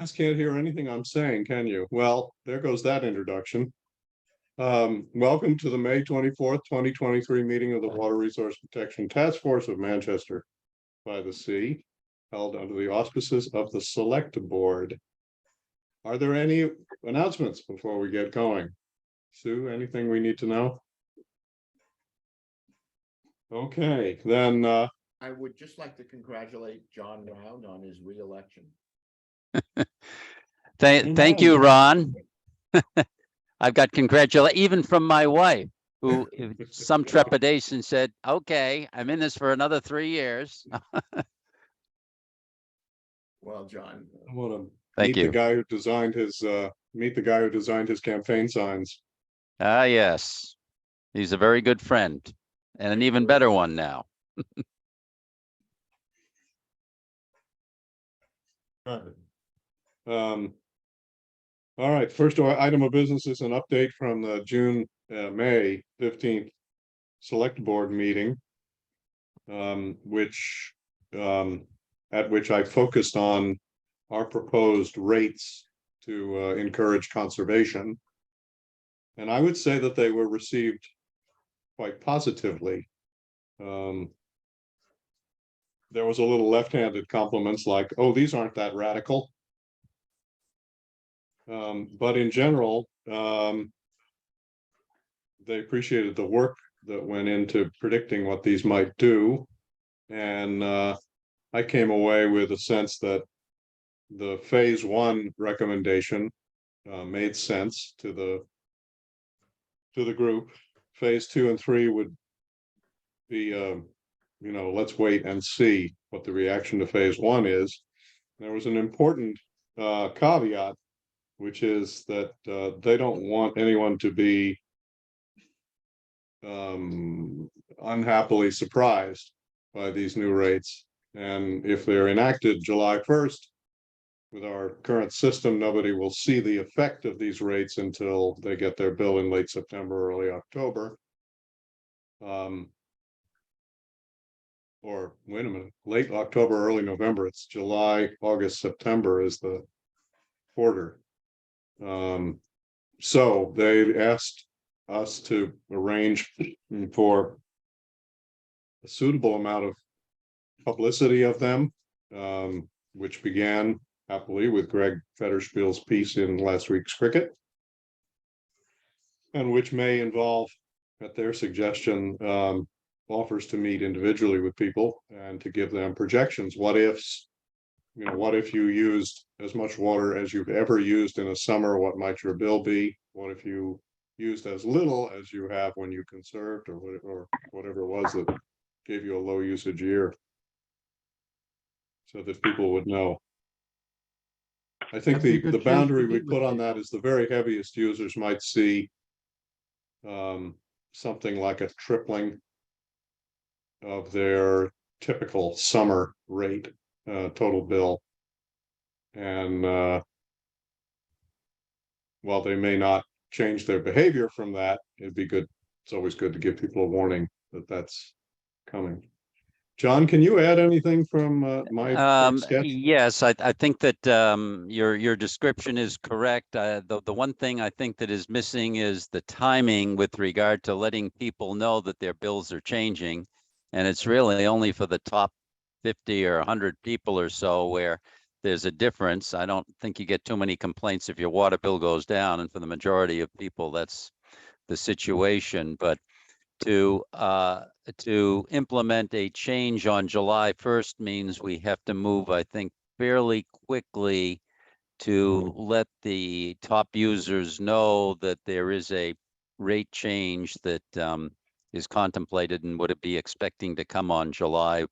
Guys can't hear anything I'm saying, can you? Well, there goes that introduction. Welcome to the May 24th, 2023 meeting of the Water Resource Protection Task Force of Manchester by the Sea, held under the auspices of the Select Board. Are there any announcements before we get going? Sue, anything we need to know? Okay, then I would just like to congratulate John Round on his re-election. Thank you, Ron. I've got even from my wife, who some trepidation said, okay, I'm in this for another 3 years. Well, John, I want to Thank meet you. the guy who designed his campaign signs. Ah, yes. He's a very good friend and an even better one now. All right, first item of business is an update from the May 15th Select Board meeting, at which I focused on our proposed rates to encourage conservation. And I would say that they were received quite positively. There was a little left-handed compliments like, oh, these aren't that radical. But in general, they appreciated the work that went into predicting what these might do. And I came away with a sense that the phase 1 recommendation made sense to the group. Phase 2 and 3 would be, let's wait and see what the reaction to phase 1 is. There was an important caveat, which is that they don't want anyone to be unhappily surprised by these new rates. And if they're enacted July 1st, with our current system, nobody will see the effect of these rates until they get their bill in late September, early October. Or wait a minute, late October, early November. It's July, August, September is the quarter. So they asked us to arrange for a suitable amount of publicity of them, which began happily with Greg Federspiel's piece in last week's Cricket, and which may involve, at their suggestion, offers to meet individually with people and to give them projections. What ifs? What if you used as much water as you've ever used in a summer? What might your bill be? What if you used as little as you have when you conserved, or whatever it was that gave you a low usage year, so that people would know. I think the boundary we put on that is the very heaviest users might see something like a tripling of their typical summer rate total bill. And while they may not change their behavior from that, it'd be good. It's always good to give people a warning that that's coming. John, can you add anything from my sketch? Yes, I think that your description is correct. The one thing I think that is missing is the timing with regard to letting people know that their bills are changing. And it's really only for the top 50 or 100 people or so where there's a difference. I don't think you get too many complaints if your water bill goes down, and for the majority of people, that's the situation. But to implement a change on July 1st means we have to move, I think, fairly quickly to let the top users know that there is a rate change that is contemplated and would it be expecting to come on July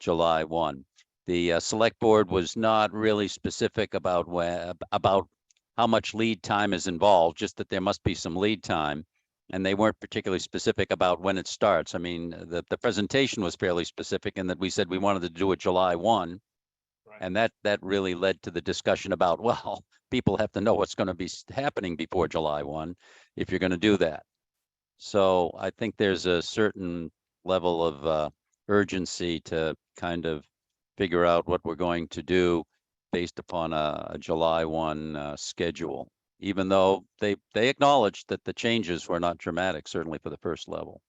1. The select board was not really specific about how much lead time is involved, just that there must be some lead time. And they weren't particularly specific about when it starts. I mean, the presentation was fairly specific in that we said we wanted to do it July 1. Right. And that really led to the discussion about, well, people have to know what's going to be happening before July 1 if you're going to do that. So I think there's a certain level of urgency to kind of figure out what we're going to do based upon a July 1 schedule, even though they acknowledged that the changes were not dramatic, certainly for the first level,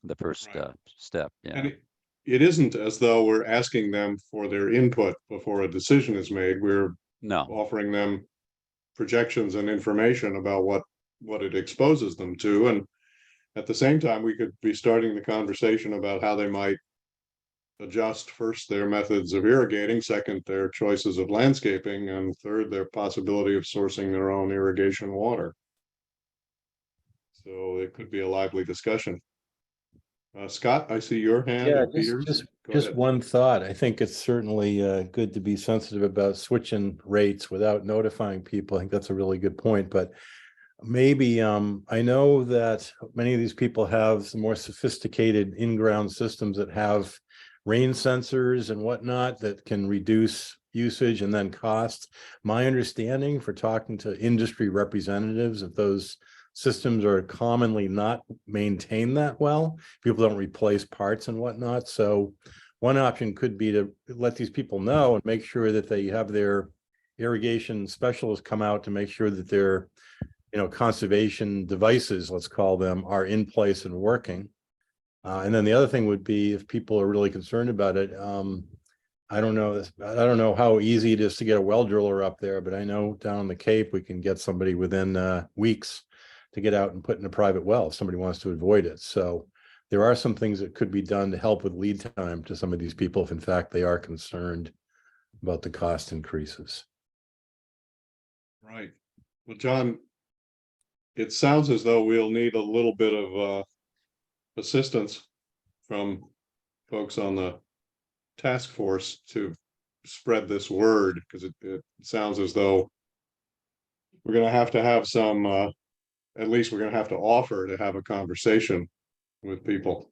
the first Right. step. Yeah. And it isn't as though we're asking them for their input before a decision is made. We're No. offering them projections and information about what it exposes them to. And at the same time, we could be starting the conversation about how they might adjust, first, their methods of irrigating, second, their choices of landscaping, and third, their possibility of sourcing their own irrigation water. So it could be a lively discussion. Scott, I see your hand. Yeah, and Peter's. Go just ahead. one thought. I think it's certainly good to be sensitive about switching rates without notifying people. I think that's a really good point, but maybe I know that many of these people have some more sophisticated in-ground systems that have rain sensors and whatnot that can reduce usage and then cost. My understanding for talking to industry representatives of those systems are commonly not maintained that well. People don't replace parts and whatnot. So one option could be to let these people know and make sure that they have their irrigation specialists come out to make sure that their, conservation devices, let's call them, are in place and working. And then the other thing would be, if people are really concerned about it, I don't know how easy it is to get a well driller up there, but I know down on the Cape, we can get somebody within weeks to get out and put in a private well if somebody wants to avoid it. So there are some things that could be done to help with lead time to some of these people if in fact they are concerned about the cost increases. Right. Well, John, it sounds as though we'll need a little bit of assistance from folks on the task force to spread this word, because it sounds as though we're going to have some, at least we're going to have to offer to have a conversation with people.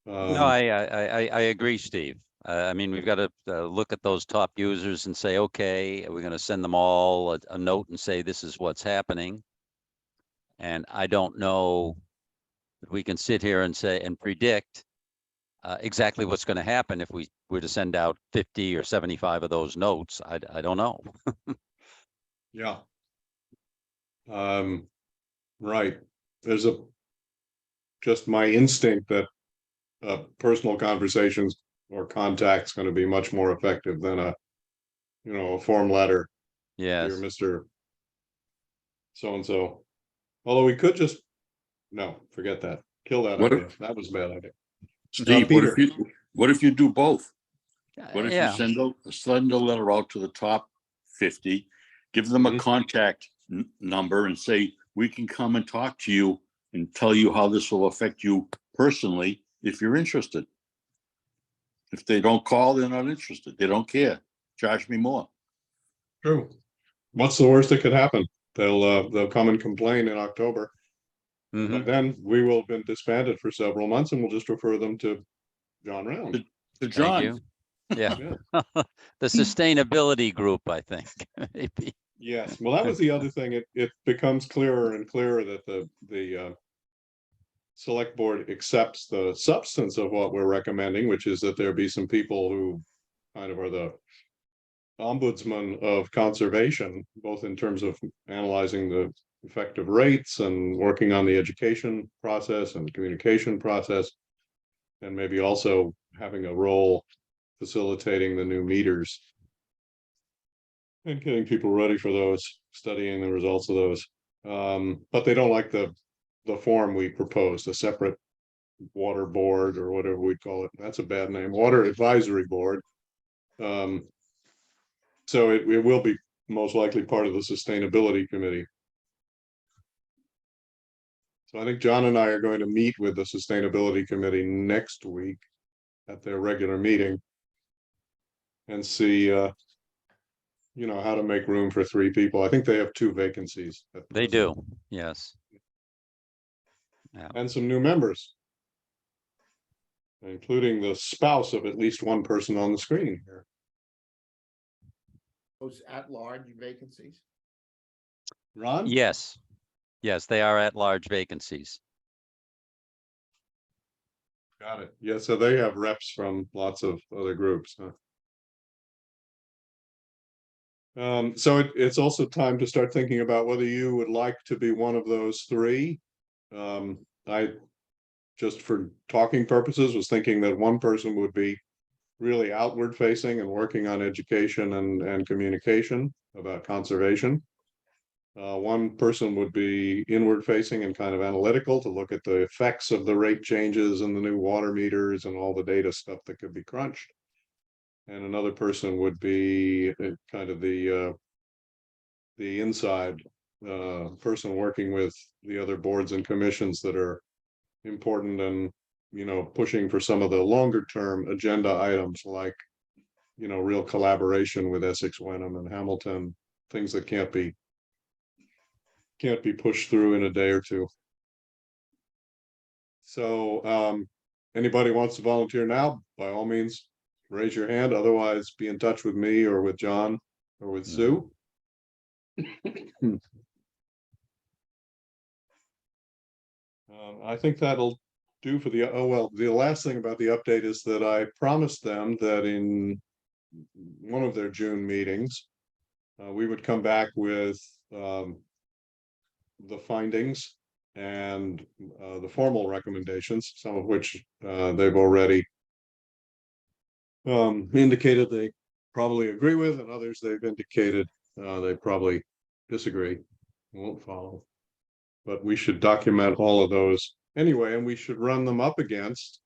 No, I agree, Steve. I mean, we've got to look at those top users and say, okay, we're going to send them all a note and say, this is what's happening. And I don't know if we can sit here and say and predict exactly what's going to happen if we were to send out 50 or 75 of those notes. I don't know. Yeah. Right. There's just my instinct that personal conversations or contact's going to be much more effective than a form letter. Yes. Dear Mr. So-and-so. Although we could just, no, forget that. Kill that What idea. if- That was a bad idea. Steve, Peter. what if you do both? What if you Yeah. send a letter out to the top 50, give them a Mhm. contact number and say, we can come and talk to you and tell you how this will affect you personally if you're interested. If they don't call, they're not interested. They don't care. Charge me more. True. What's the worst that could happen? They'll come and complain in October. Mhm. But then we will have been disbanded for several months and we'll just refer them to John Round. To Thank John, you. Yeah. Yeah. The sustainability group, I think, maybe. Yes, well, that was the other thing. It becomes clearer and clearer that the select board accepts the substance of what we're recommending, which is that there be some people who kind of are the ombudsman of conservation, both in terms of analyzing the effective rates and working on the education process and communication process, and maybe also having a role facilitating the new meters and getting people ready for those, studying the results of those. But they don't like the form we proposed, a separate water board or whatever we call it. That's a bad name, water advisory board. So it will be most likely part of the sustainability committee. So I think John and I are going to meet with the sustainability committee next week at their regular meeting and see, how to make room for 3 people. I think they have 2 vacancies. at They present. do. Yes. And some new members, including the spouse of at least one person on the screen here. Those at-large vacancies? Ron? Yes. Yes, they are at-large vacancies. Got it. Yeah, so they have reps from lots of other groups, huh? So it's also time to start thinking about whether you would like to be one of those three. I, just for talking purposes, was thinking that one person would be really outward facing and working on education and communication about conservation. One person would be inward facing and kind of analytical to look at the effects of the rate changes and the new water meters and all the data stuff that could be crunched. And another person would be kind of the inside person working with the other boards and commissions that are important and, you know, pushing for some of the longer term agenda items like, you know, real collaboration with Essex, Wenham and Hamilton, things that can't be pushed through in a day or two. So anybody wants to volunteer now, by all means, raise your hand. Otherwise, be in touch with me or with John or with Sue. I think that'll do for the, oh, well, the last thing about the update is that I promised them that in one of their June meetings, we would come back with the findings and the formal recommendations, some of which they've already indicated they probably agree with, and others they've indicated they probably disagree, won't follow. But we should document all of those anyway, and we should run them up against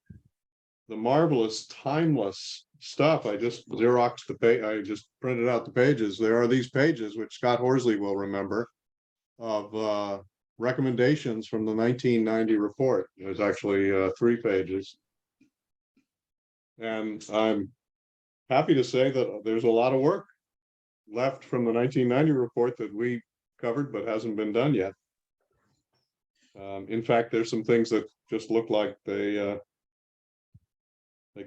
the marvelous timeless stuff. I just Xeroxed the page, I just printed out the pages. There are these pages, which Scott Horsley will remember, of recommendations from the 1990 report. There's actually 3 pages. And I'm happy to say that there's a lot of work left from the 1990 report that we covered but hasn't been done yet. In fact, there's some things that just look like they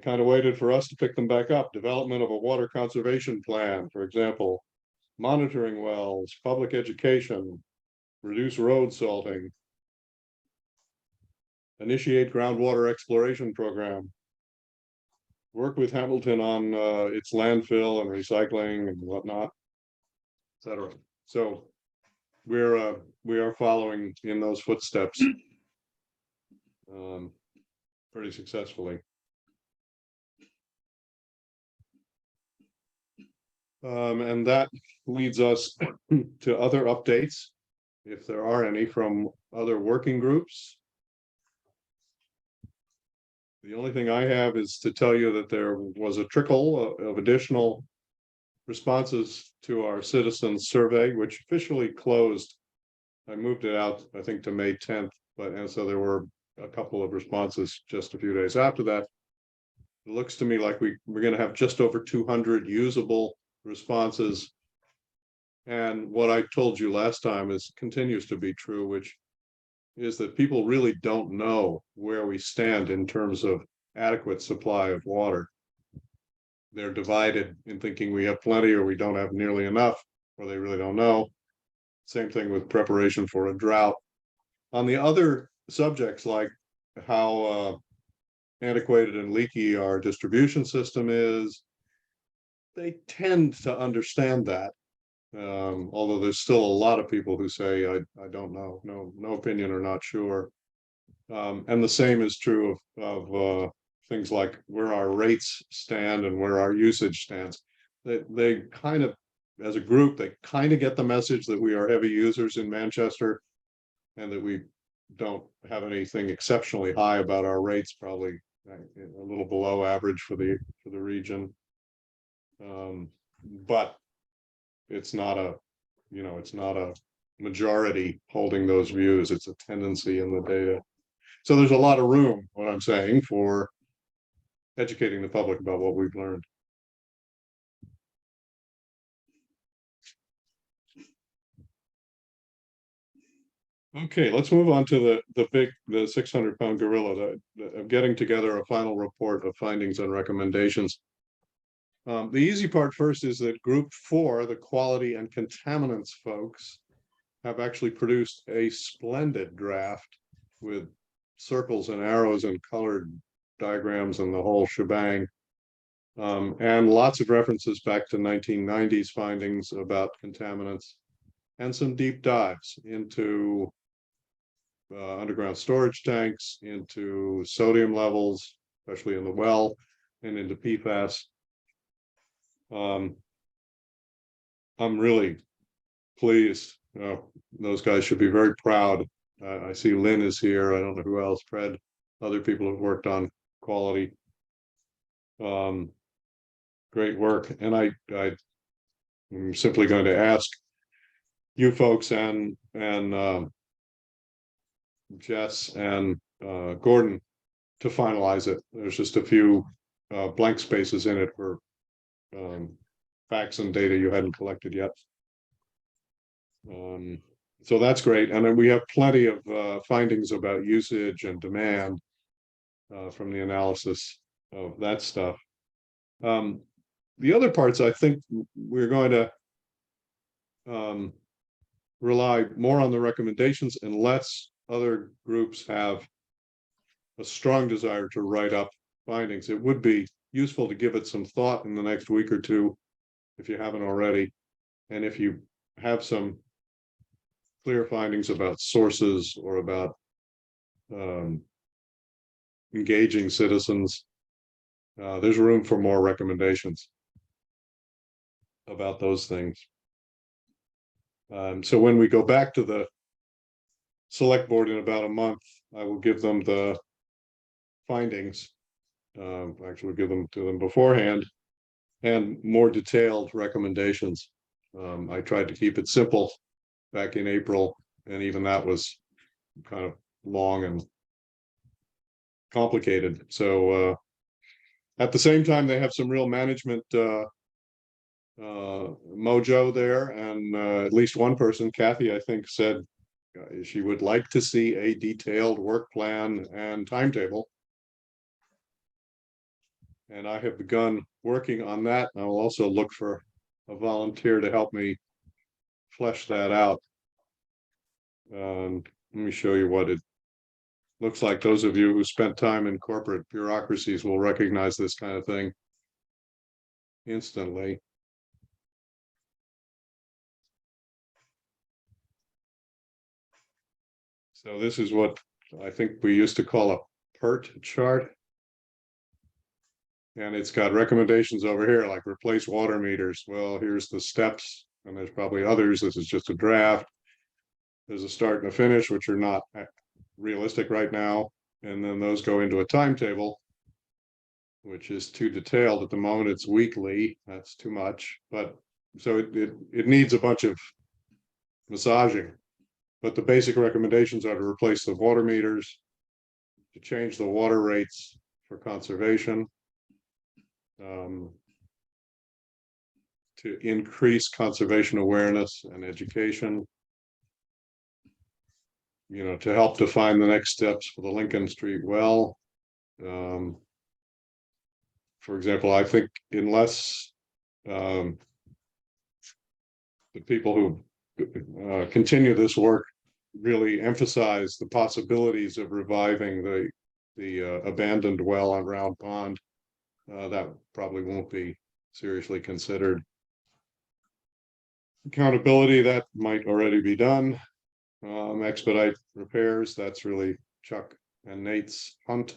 kind of waited for us to pick them back up. Development of a water conservation plan, for example, monitoring wells, public education, reduce road salting, initiate groundwater exploration program, work with Hamilton on its landfill and recycling and whatnot, etc. So we are following in those footsteps pretty successfully. And that leads us to other updates, if there are any, from other working groups. The only thing I have is to tell you that there was a trickle of additional responses to our citizens survey, which officially closed. I moved it out, I think, to May 10th, and so there were a couple of responses just a few days after that. It looks to me like we're going to have just over 200 usable responses. And what I told you last time continues to be true, which is that people really don't know where we stand in terms of adequate supply of water. They're divided in thinking we have plenty or we don't have nearly enough, or they really don't know. Same thing with preparation for a drought. On the other subjects, like how antiquated and leaky our distribution system is, they tend to understand that. Although there's still a lot of people who say, I don't know, no opinion or not sure. And the same is true of things like where our rates stand and where our usage stands. They kind of, as a group, they kind of get the message that we are heavy users in Manchester and that we don't have anything exceptionally high about our rates, probably a little below average for the region. But it's not a, it's not a majority holding those views. It's a tendency in the data. So there's a lot of room, what I'm saying, for educating the public about what we've learned. Okay, let's move on to the 600-pound gorilla, of getting together a final report of findings and recommendations. The easy part first is that group 4, the quality and contaminants folks, have actually produced a splendid draft with circles and arrows and colored diagrams and the whole shebang. And lots of references back to 1990s findings about contaminants and some deep dives into underground storage tanks, into sodium levels, especially in the well, and into PFAS. I'm really pleased. Those guys should be very proud. I see Lynn is here. I don't know who else. Fred, other people have worked on quality. Great work. And I'm simply going to ask you folks and Jess and Gordon to finalize it. There's just a few blank spaces in it for facts and data you hadn't collected yet. So that's great. And then we have plenty of findings about usage and demand from the analysis of that stuff. The other parts, I think we're going to rely more on the recommendations unless other groups have a strong desire to write up findings. It would be useful to give it some thought in the next week or two, if you haven't already. And if you have some clear findings about sources or about engaging citizens, there's room for more recommendations about those things. So when we go back to the select board in about a month, I will give them the findings. Actually give them to them beforehand and more detailed recommendations. I tried to keep it simple back in April, and even that was kind of long and complicated. So at the same time, they have some real management mojo there, and at least one person, Kathy, I think, said she would like to see a detailed work plan and timetable. And I have begun working on that. I will also look for a volunteer to help me flesh that out. Let me show you what it looks like. Those of you who spent time in corporate bureaucracies will recognize this kind of thing instantly. So this is what I think we used to call a PERT chart. And it's got recommendations over here, like replace water meters. Well, here's the steps, and there's probably others. This is just a draft. There's a start and a finish, which are not realistic right now. And then those go into a timetable, which is too detailed at the moment. It's weekly. That's too much. But so it needs a bunch of massaging. But the basic recommendations are to replace the water meters, to change the water rates for conservation, to increase conservation awareness and education, to help define the next steps for the Lincoln Street well. For example, I think unless the people who continue this work really emphasize the possibilities of reviving the abandoned well on Round Pond, that probably won't be seriously considered. Accountability, that might already be done. Expedite repairs, that's really Chuck and Nate's hunt.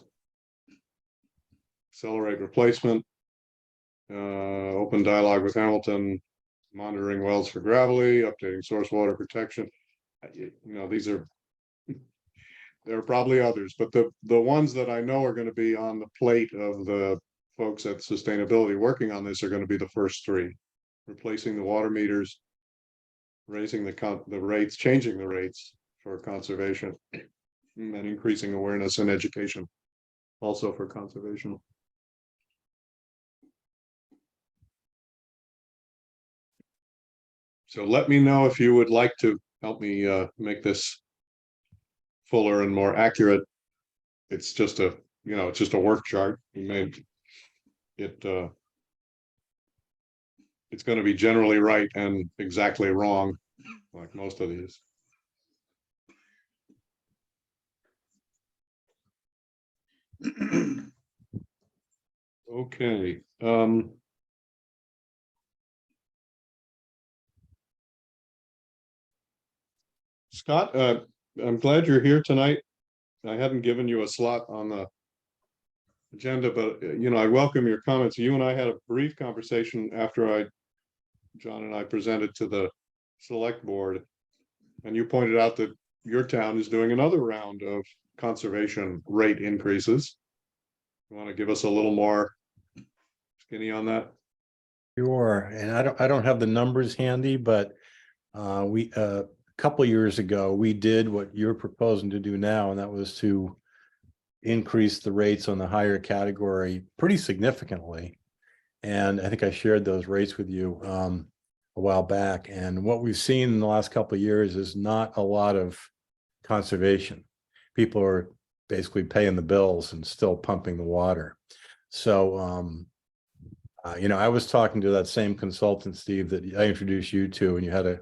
Accelerate replacement. Open dialogue with Hamilton, monitoring wells for gravelly, updating source water protection. These are, there are probably others, but the ones that I know are going to be on the plate of the folks at sustainability working on this are going to be the first three: replacing the water meters, raising the rates, changing the rates for conservation, and increasing awareness and education also for conservation. So let me know if you would like to help me make this fuller and more accurate. It's just a, it's just a work chart. We made it. It's going to be generally right and exactly wrong, like most of these. Okay. Scott, I'm glad you're here tonight. I hadn't given you a slot on the agenda, but I welcome your comments. You and I had a brief conversation after John and I presented to the select board. And you pointed out that your town is doing another round of conservation rate increases. You want to give us a little more skinny on that? Sure, and I don't have the numbers handy, but we a couple years ago, we did what you're proposing to do now, and that was to increase the rates on the higher category pretty significantly. And I think I shared those rates with you a while back. And what we've seen in the last couple of years is not a lot of conservation. People are basically paying the bills and still pumping the water. So, I was talking to that same consultant, Steve, that I introduced you to, and you had a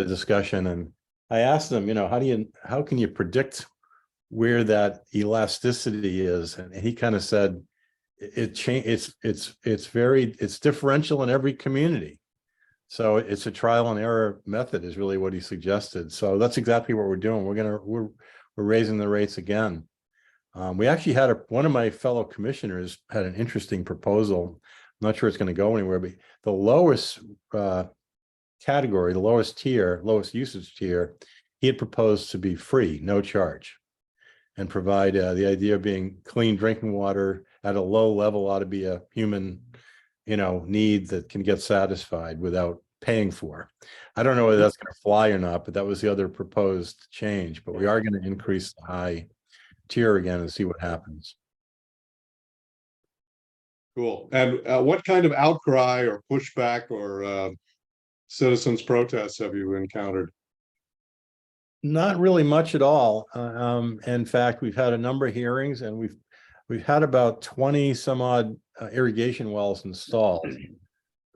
discussion, and I asked them, how can you predict where that elasticity is? And he kind of said, it's differential in every community. So it's a trial and error method is really what he suggested. So that's exactly what we're doing. We're raising the rates again. We actually had one of my fellow commissioners had an interesting proposal. I'm not sure it's going to go anywhere, but the lowest category, the lowest tier, lowest usage tier, he had proposed to be free, no charge, and provide the idea of being clean drinking water at a low level ought to be a human, need that can get satisfied without paying for. I don't know whether that's going to fly or not, but that was the other proposed change. But we are going to increase the high tier again and see what happens. Cool. And what kind of outcry or pushback or citizens protests have you encountered? Not really much at all. In fact, we've had a number of hearings, and we've had about 20 some odd irrigation wells installed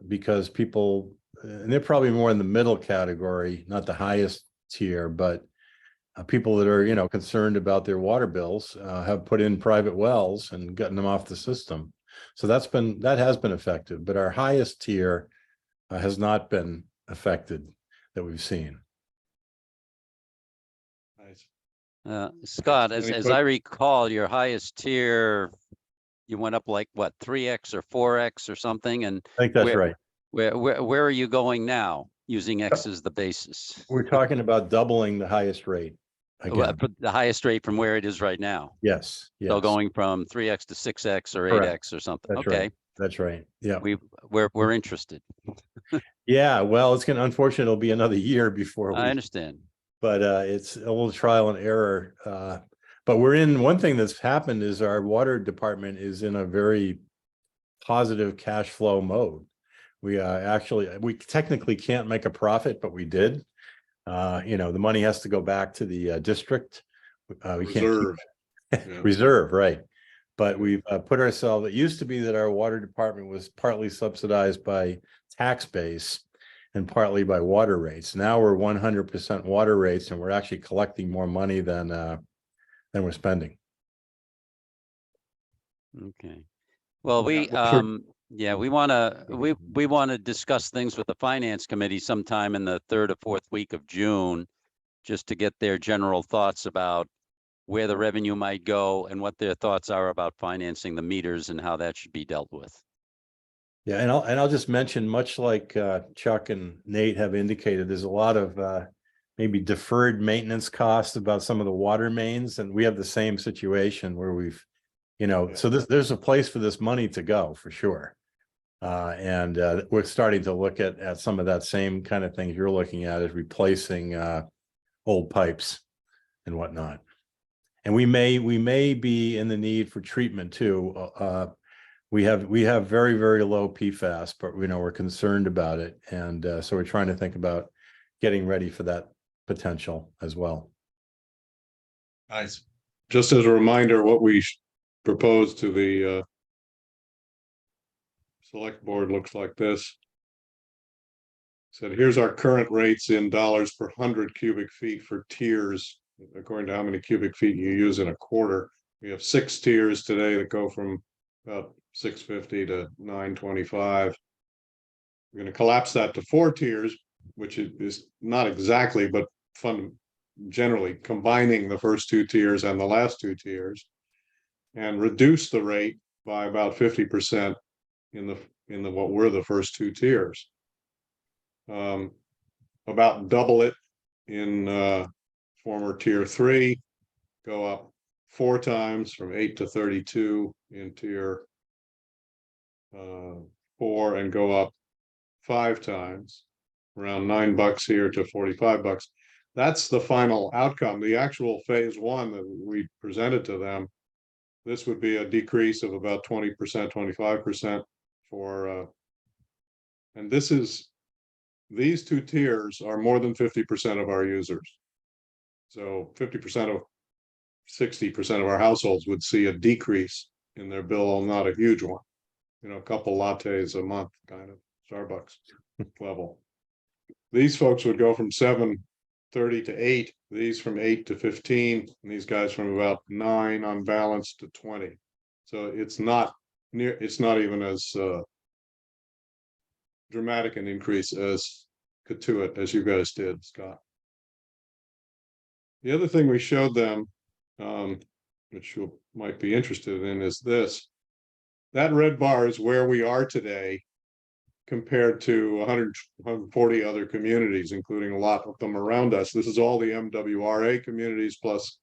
because people, and they're probably more in the middle category, not the highest tier, but people that are, concerned about their water bills have put in private wells and gotten them off the system. So that has been effective, but our highest tier has not been affected that we've seen. Nice. Scott, Any as I recall, your highest tier, you went up like what, 3x or 4x or something, and I think that's right. where are you going now using X as the basis? We're talking about doubling the highest rate again. But the highest rate from where it is right now. Yes. So going from 3x to 6x or 8x or something. That's Okay. right. That's right. Yeah. We're interested. Yeah. Well, unfortunate. It'll be another year before I understand. but it's a little trial and error. But one thing that's happened is our water department is in a very positive cash flow mode. We technically can't make a profit, but we did. The money has to go back to the district. We Reserve. can't reserve, right? But we've put ourselves. It used to be that our water department was partly subsidized by tax base and partly by water rates. Now we're 100% water rates, and we're actually collecting more money than we're spending. Okay. Well, we want to discuss things with the finance committee sometime in the 3rd or 4th week of June, just to get their general thoughts about where the revenue might go and what their thoughts are about financing the meters and how that should be dealt with. Yeah, and I'll just mention, much like Chuck and Nate have indicated, there's a lot of maybe deferred maintenance costs about some of the water mains, and we have the same situation where we've, so there's a place for this money to go for sure. And we're starting to look at some of that same kind of things you're looking at, as replacing old pipes and whatnot. And we may be in the need for treatment too. We have very, very low PFAS, but we're concerned about it. And so we're trying to think about getting ready for that potential as well. Nice. Just as a reminder, what we proposed to the select board looks like this. Said, here's our current rates in dollars per 100 cubic feet for tiers, according to how many cubic feet you use in a quarter. We have 6 tiers today that go from about 650 to 925. We're going to collapse that to 4 tiers, which is not exactly, but generally combining the first 2 tiers and the last 2 tiers, and reduce the rate by about 50% in the what were the first 2 tiers. About double it in former tier 3, go up 4 times from 8 to 32 in tier 4, and go up 5 times, around $9 here to $45. That's the final outcome. The actual phase 1 that we presented to them, this would be a decrease of about 20%, 25% for, and these 2 tiers are more than 50% of our users. So 50% of 60% of our households would see a decrease in their bill, not a huge one. You know, a couple lattes a month, kind of Starbucks level. These folks would go from 730 to 8, these from 8 to 15, and these guys from about 9 on balance to 20. So it's not even as dramatic an increase as Katuitt as you guys did, Scott. The other thing we showed them, which you might be interested in, is this. That red bar is where we are today compared to 140 other communities, including a lot of them around us. This is all the MWRA communities plus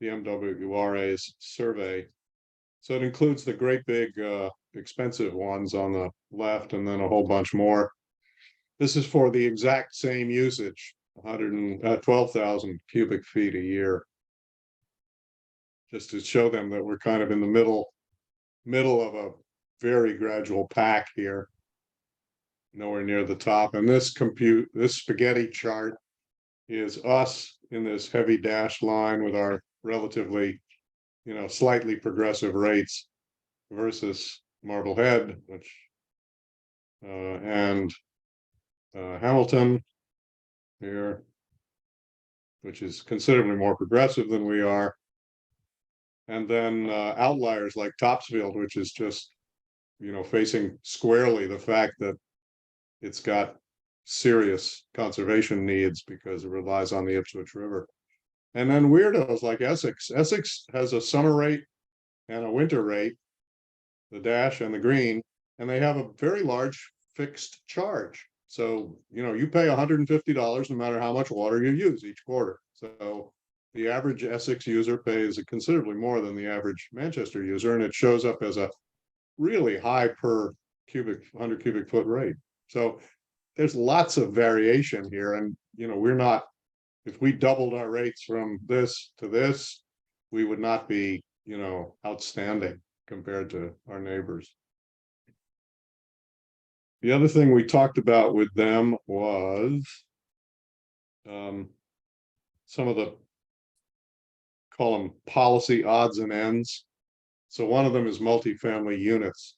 the MWRA's survey. So it includes the great big expensive ones on the left, and then a whole bunch more. This is for the exact same usage, 112,000 cubic feet a year. Just to show them that we're kind of in the middle of a very gradual pack here, nowhere near the top. And this spaghetti chart is us in this heavy dashed line with our relatively, slightly progressive rates versus Marblehead, which and Hamilton here, which is considerably more progressive than we are. And then outliers like Topsfield, which is just, facing squarely the fact that it's got serious conservation needs because it relies on the Ipswich River. And then weirdos like Essex. Essex has a summer rate and a winter rate, the dash and the green, and they have a very large fixed charge. So, you pay $150 no matter how much water you use each quarter. So the average Essex user pays considerably more than the average Manchester user, and it shows up as a really high per 100 cubic foot rate. So there's lots of variation here, and we're not, if we doubled our rates from this to this, we would not be, outstanding compared to our neighbors. The other thing we talked about with them was some of the, call them policy odds and ends. So one of them is multifamily units,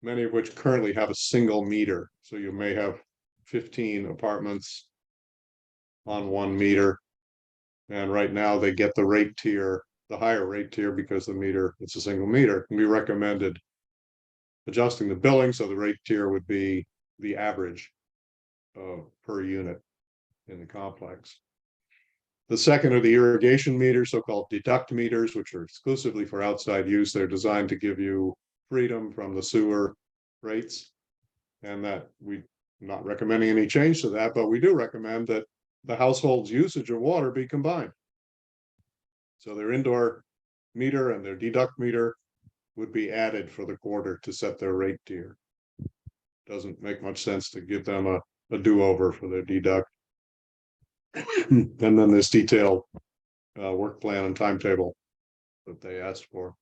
many of which currently have a single meter. So you may have 15 apartments on 1 meter. And right now they get the rate tier, the higher rate tier, because the meter, it's a single meter. And we recommended adjusting the billing so the rate tier would be the average per unit in the complex. The second are the irrigation meters, so-called deduct meters, which are exclusively for outside use. They're designed to give you freedom from the sewer rates, and that we're not recommending any change to that, but we do recommend that the household's usage of water be combined. So their indoor meter and their deduct meter would be added for the quarter to set their rate tier. Doesn't make much sense to give them a do-over for their deduct. And then this detailed work plan and timetable that they asked for.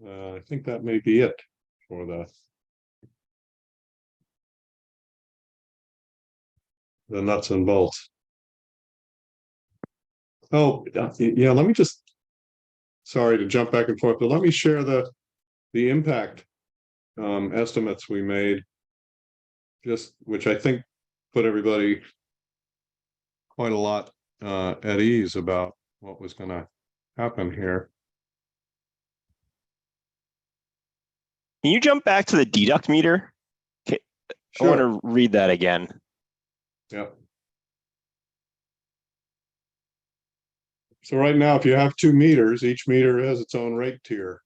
I think that may be it for the nuts and bolts. Oh, yeah, let me just, sorry to jump back and forth, but let me share the impact estimates we made, just which I think put everybody quite a lot at ease about what was going to happen here. Can you jump back to the deduct meter? I want Sure, to read that again. yeah. So right now, if you have 2 meters, each meter has its own rate tier.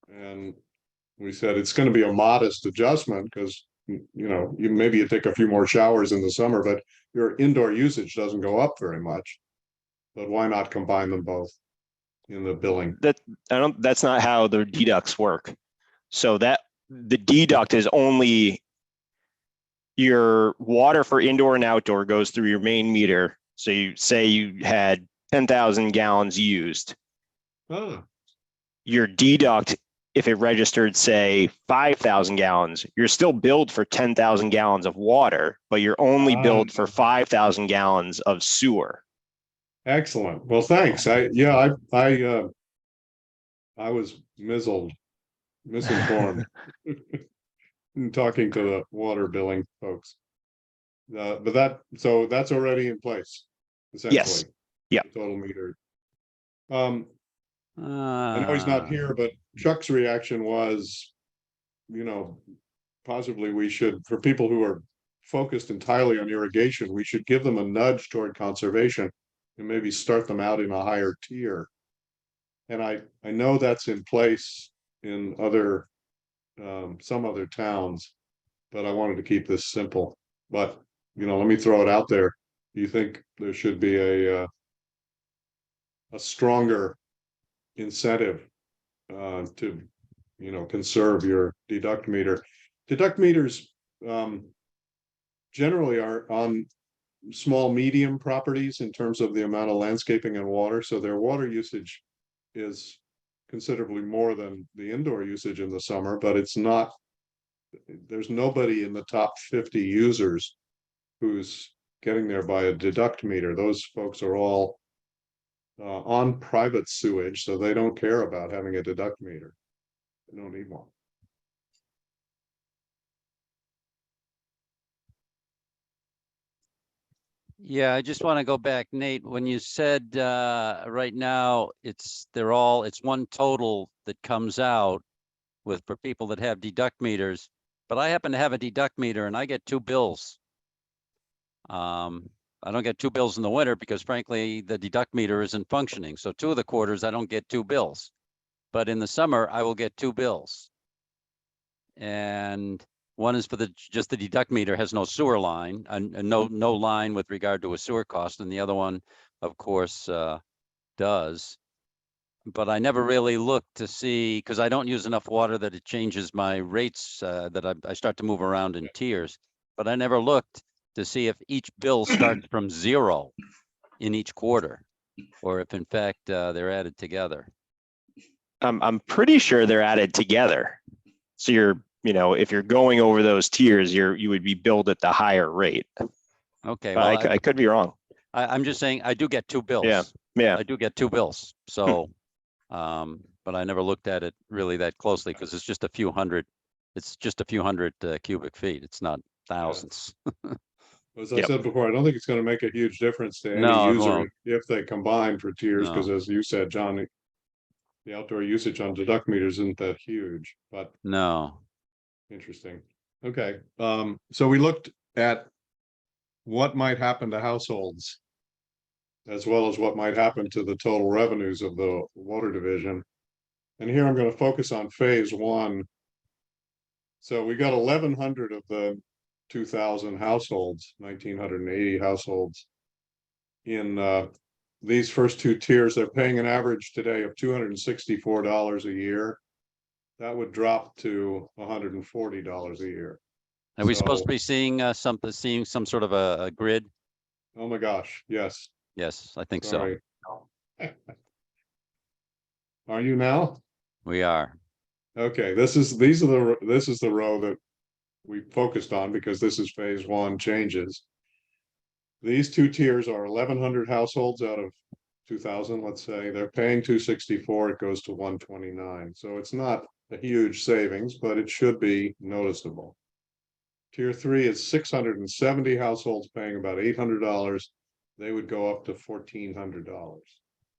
And we said it's gonna be a modest adjustment, because, you know, maybe you take a few more showers in the summer, but your indoor usage doesn't go up very much. But why not combine them both in the billing? That's not how the deducts work. So that the deduct is only your water for indoor and outdoor goes through your main meter. So you say you had 10,000 gallons used. Ah, Your deduct, if it registered, say 5,000 gallons, you're still billed for 10,000 gallons of water, but you're only billed for 5,000 gallons of sewer. excellent. Well, thanks. I was misinformed in talking to the water billing folks. So that's already in place, essentially. Yeah. The total meter. I know he's Ah, not here, but Chuck's reaction was, you know, possibly we should, for people who are focused entirely on irrigation, we should give them a nudge toward conservation and maybe start them out in a higher tier. And I know that's in place in other, some other towns, but I wanted to keep this simple. But, you know, let me throw it out there. Do you think there should be a stronger incentive to, you know, conserve your deduct meter? Deduct meters generally are on small, medium properties in terms of the amount of landscaping and water, so their water usage is considerably more than the indoor usage in the summer, but it's not, there's nobody in the top 50 users who's getting there by a deduct meter. Those folks are all on private sewage, so they don't care about having a deduct meter. They don't need one. yeah, I just want to go back, Nate, when you said, right now, it's one total that comes out for people that have deduct meters, but I happen to have a deduct meter and I get 2 bills. I don't get 2 bills in the winter because frankly, the deduct meter isn't functioning. So 2 of the quarters, I don't get 2 bills. But in the summer, I will get 2 bills. And one is for just the deduct meter has no sewer line and no line with regard to a sewer cost. And the other one, of course, does. But I never really look to see, because I don't use enough water that it changes my rates, that I start to move around in tiers. But I never looked to see if each bill starts from 0 in each quarter, or if in fact they're added together. I'm pretty sure they're added together. So if you're going over those tiers, you would be billed at the higher rate. Okay, But well, I could be wrong. I'm just saying I do get 2 bills. Yeah. I do get 2 bills. So, but I never looked at it really that closely because it's just a few hundred. It's just a few hundred cubic feet. It's not thousands. As I Yep. said before, I don't think it's going to make a huge difference to any No, it user won't. if they combine for tiers, because No. as you said, John, the outdoor usage on deduct meters isn't that huge, but No. interesting. Okay, so we looked at what might happen to households as well as what might happen to the total revenues of the water division. And here I'm going to focus on phase 1. So we got 1,100 of the 2,000 households, 1,980 households in these first 2 tiers. They're paying an average today of $264 a year. That would drop to $140 a year. Are we supposed So- to be seeing seeing some sort of a grid? Oh my gosh, yes, Yes, I think so. sorry. Are you now? We are. Okay, this is the row that we focused on because this is phase 1 changes. These 2 tiers are 1,100 households out of 2,000, let's say. They're paying $264, it goes to $129. So it's not a huge savings, but it should be noticeable. Tier 3 is 670 households paying about $800. They would go up to $1,400,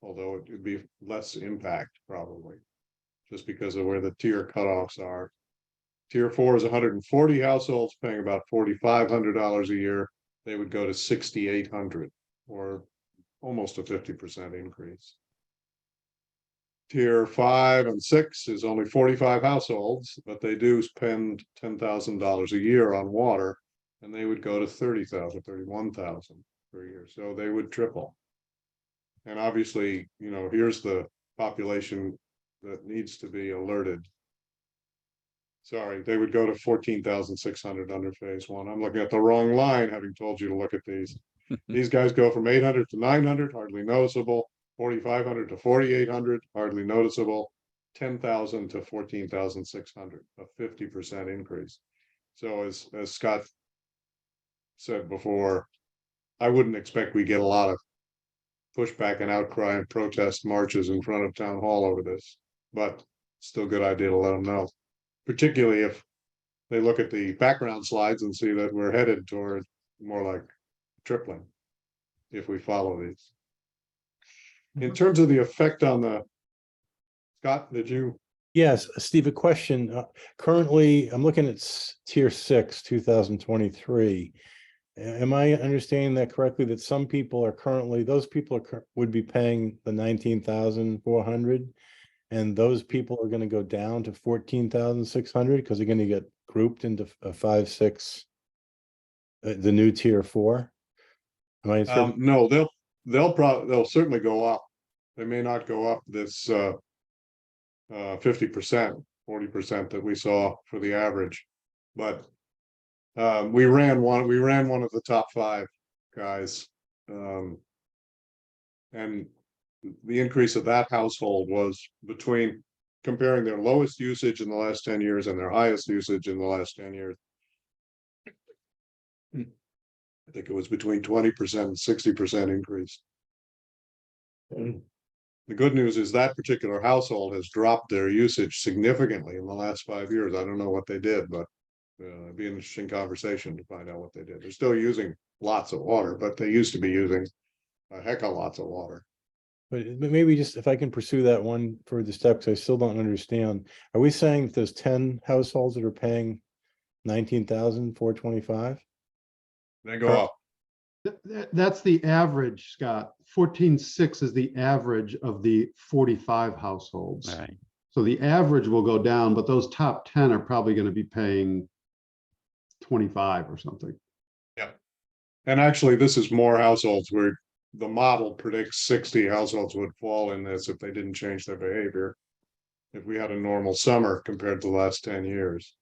although it would be less impact probably. just because of where the tier cutoffs are. Tier 4 is 140 households paying about $4,500 a year. They would go to 6,800, or almost a 50% increase. Tier 5 and 6 is only 45 households, but they do spend $10,000 a year on water, and they would go to 30,000, 31,000 per year. So they would triple. And obviously, you know, here's the population that needs to be alerted. Sorry, they would go to 14,600 under phase 1. I'm looking at the wrong line, having told you to look at these. These guys go from 800 to 900, hardly noticeable. 4,500 to 4,800, hardly noticeable. 10,000 to 14,600, a 50% increase. So as Scott said before, I wouldn't expect we get a lot of pushback and outcry and protest marches in front of town hall over this, but still a good idea to let them know, particularly if they look at the background slides and see that we're headed toward more like tripling if we follow these. In terms of the effect on the, Scott, did you? Yes, Steve, a question. Currently, I'm looking at tier 6, 2023. Am I understanding that correctly, that some people are currently, those people would be paying the 19,400, and those people are going to go down to 14,600 because they're going to get grouped into a 5, 6, the new tier 4? Am I No, they'll certainly go up. They may not go up this 50%, 40% that we saw for the average, but we ran one of the top 5 guys, and the increase of that household was between comparing their lowest usage in the last 10 years and their highest usage in the last 10 years. I think it was between 20% and 60% increase. The good news is that particular household has dropped their usage significantly in the last 5 years. I don't know what they did, but it'd be an interesting conversation to find out what they did. They're still using lots of water, but they used to be using a heck of lots of water. But maybe just if I can pursue that one further step, because I still don't understand. Are we saying that there's 10 households that are paying 19,425? They go up. That's the average, Scott. 14.6 is the average of the 45 households. All right. So the average will go down, but those top 10 are probably going to be paying 25 or something. Yeah. And actually, this is more households where the model predicts 60 households would fall in this if they didn't change their behavior. If we had a normal summer compared to the last 10 years.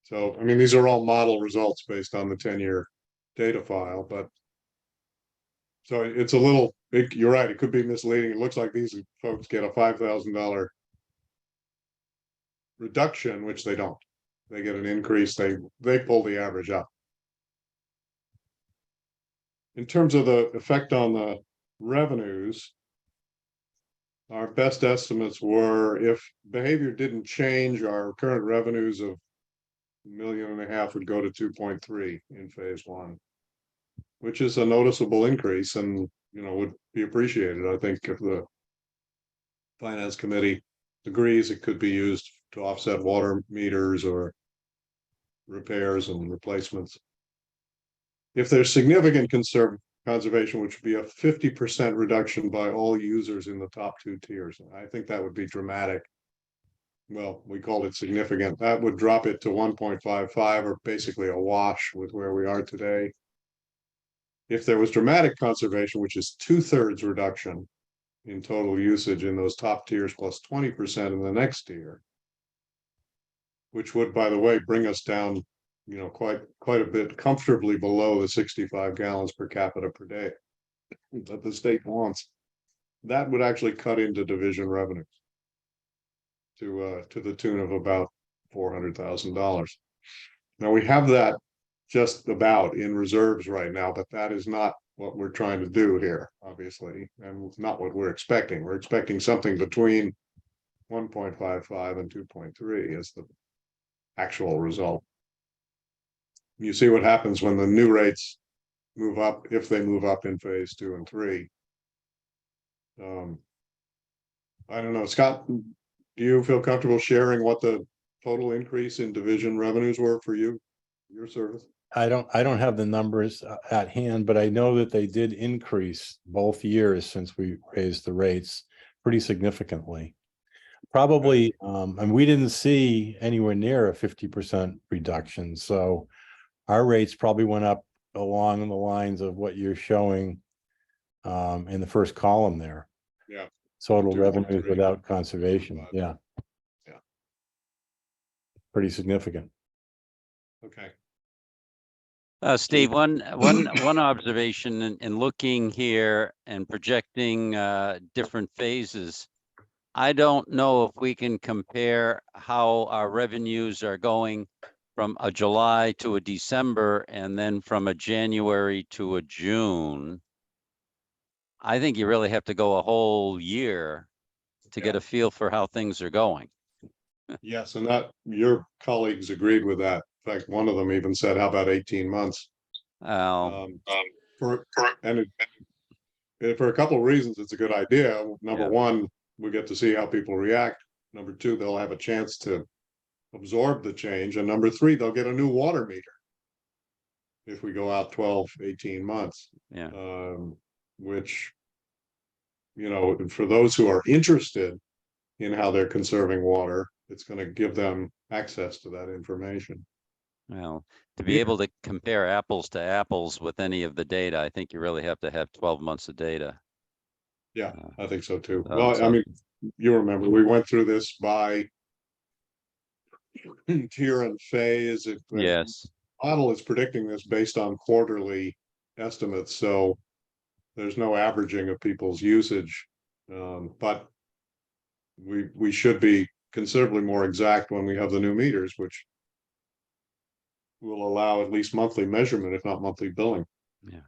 So, I mean, these are all model results based on the 10-year data file, but so it's a little, you're right, it could be misleading. It looks like these folks get a $5,000 reduction, which they don't. They get an increase, they pull the average up. In terms of the effect on the revenues, our best estimates were if behavior didn't change, our current revenues of $1.5 million would go to 2.3 in phase 1, which is a noticeable increase and, you know, would be appreciated. I think if the finance committee agrees, it could be used to offset water meters or repairs and replacements. If there's significant conservation, which would be a 50% reduction by all users in the top 2 tiers, I think that would be dramatic. Well, we called it significant. That would drop it to 1.55, or basically a wash with where we are today. If there was dramatic conservation, which is 2/3 reduction in total usage in those top tiers plus 20% in the next tier, which would, by the way, bring us down, you know, quite a bit comfortably below the 65 gallons per capita per day that the state wants, that would actually cut into division revenues to the tune of about $400,000. Now we have that just about in reserves right now, but that is not what we're trying to do here, obviously, and not what we're expecting. We're expecting something between 1.55 and 2.3 as the actual result. You see what happens when the new rates move up, if they move up in phase 2 and 3. I don't know, Scott, do you feel comfortable sharing what the total increase in division revenues were for you, your service? I don't have the numbers at hand, but I know that they did increase both years since we raised the rates pretty significantly. Probably, and we didn't see anywhere near a 50% reduction, so our rates probably went up along the lines of what you're showing in the first column there. Yeah. Total 2.3. revenues without conservation, 5. yeah. Yeah. Pretty significant. Okay. Steve, one observation in looking here and projecting different phases. I don't know if we can compare how our revenues are going from a July to a December and then from a January to a June. I think you really have to go a whole year to get Yeah. a feel for how things are going. Yes, and that your colleagues agreed with that. In fact, one of them even said, how about 18 months? For a couple of reasons, it's a good idea. Number Yeah. one, we get to see how people react. Number two, they'll have a chance to absorb the change. And number three, they'll get a new water meter if we go out 12, 18 months. Yeah. Which, for those who are interested in how they're conserving water, it's going to give them access to that information. Well, to be able to compare apples to apples with any of the data, I think you really have to have 12 months of data. Yeah, I think so too. so- Well, I mean, you remember, we went through this by tier and phase. Yes. Model is predicting this based on quarterly estimates, so there's no averaging of people's usage. But we should be considerably more exact when we have the new meters, which will allow at least monthly measurement, if not monthly billing. Yeah.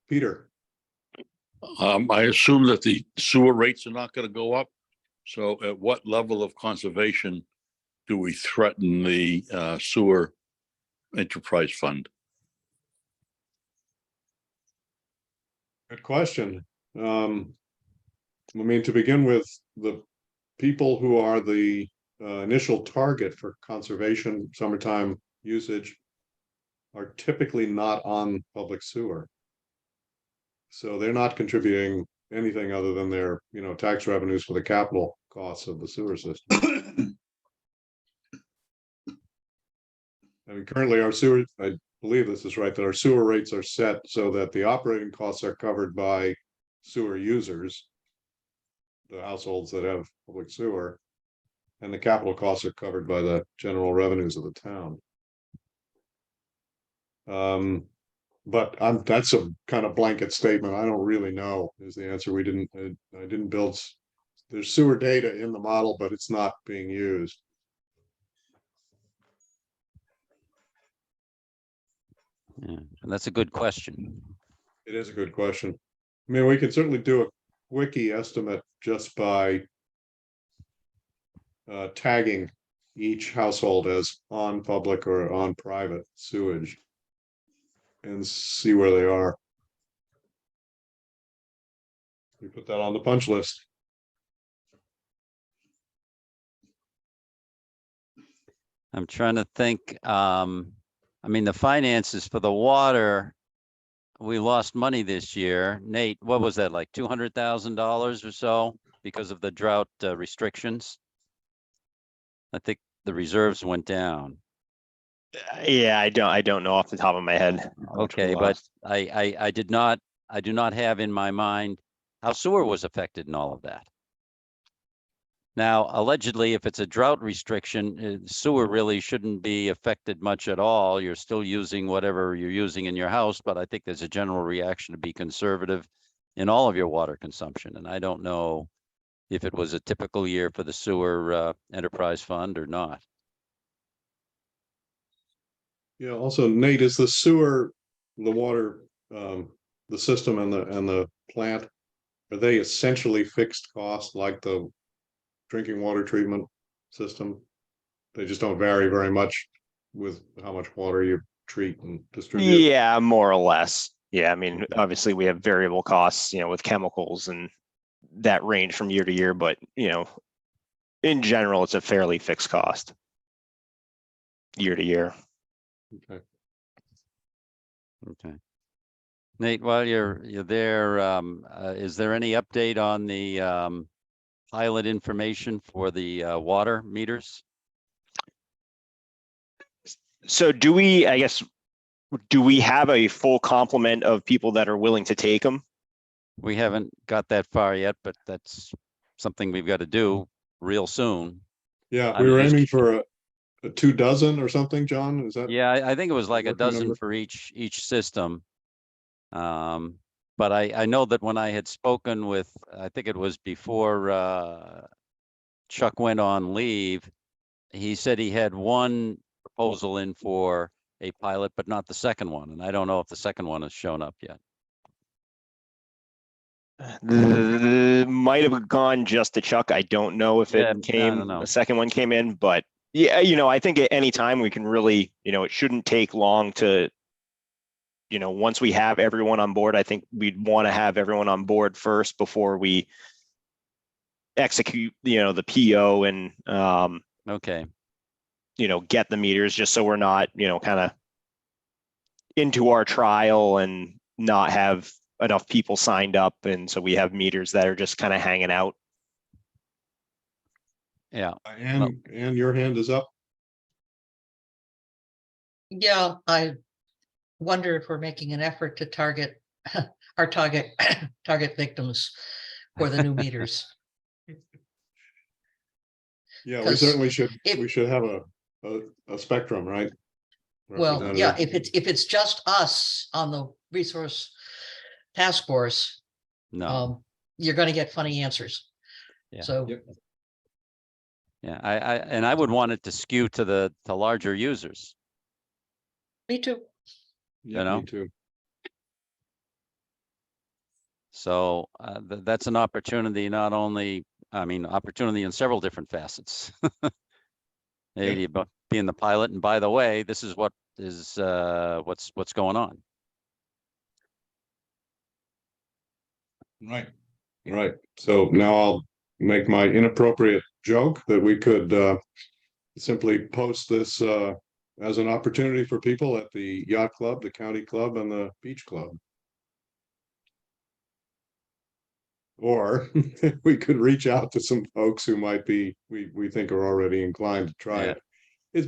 Peter? I assume that the sewer rates are not going to go up. So at what level of conservation do we threaten the sewer enterprise fund? Good question. I mean, to begin with, the people who are the initial target for conservation summertime usage are typically not on public sewer. So they're not contributing anything other than their, tax revenues for the capital costs of the sewer system. I mean, currently our sewer, I believe this is right, that our sewer rates are set so that the operating costs are covered by sewer users, the households that have public sewer, and the capital costs are covered by the general revenues of the town. But that's a kind of blanket statement. I don't really know is the answer. I didn't build, there's sewer data in the model, but it's not being used. Yeah. And that's a good question. It is a good question. I mean, we can certainly do a quickie estimate just by tagging each household as on public or on private sewage and see where they are. We put that on the punch list. I'm trying to think, I mean, the finances for the water, we lost money this year. Nate, what was that, like $200,000 or so because of the drought restrictions? I think the reserves went down. Yeah, I don't know off the top of my head. how much we Okay, but lost. I do not have in my mind how sewer was affected in all of that. Now, allegedly, if it's a drought restriction, sewer really shouldn't be affected much at all. You're still using whatever you're using in your house, but I think there's a general reaction to be conservative in all of your water consumption. And I don't know if it was a typical year for the sewer enterprise fund or not. Yeah, also Nate, is the sewer, the water, the system and the plant, are they essentially fixed costs like the drinking water treatment system? They just don't vary very much with how much water you treat and distribute. Yeah, more or less. Yeah, I mean, obviously we have variable costs, with chemicals and that range from year to year, but in general, it's a fairly fixed cost year to year. Okay. Okay. Nate, while you're there, is there any update on the pilot information for the water meters? So do we, I guess, do we have a full complement of people that are willing to take them? We haven't got that far yet, but that's something we've got to do real soon. Yeah, I'm we were just- aiming for a 2 dozen or something, John, is that? Yeah, I think it was like a working dozen number? for each system. But I know that when I had spoken with, I think it was before Chuck went on leave, he said he had one proposal in for a pilot, but not the second one. And I don't know if the second one has shown up yet. Might have gone just to Chuck. I don't know if Yeah, I it don't came, know. the second one came in, but yeah, I think at any time we can really, it shouldn't take long to, once we have everyone on board, I think we'd want to have everyone on board first before we execute, the PO and, Okay, get the meters, just so we're not, kind of into our trial and not have enough people signed up. And so we have meters that are just kind of hanging out. yeah. And your hand is up? Yeah, I wonder if we're making an effort to target our target victims for the new meters. Yeah, we 'Cause certainly should, if- we should have a spectrum, right? Well, yeah, Representative. if it's just us on the resource task force, No, you're gonna get funny answers. Yeah. So, Yep. yeah, I would want it to skew to larger users. me too. Yeah, know? me too. So that's an opportunity, not only, opportunity in several different facets. Maybe about being the pilot, and by the way, this is what is what's going on. Right. Right. So now I'll make my inappropriate joke that we could simply post this as an opportunity for people at the yacht club, the county club, and the beach club. Or we could reach out to some folks who might be, we think are already inclined to try Yeah. it.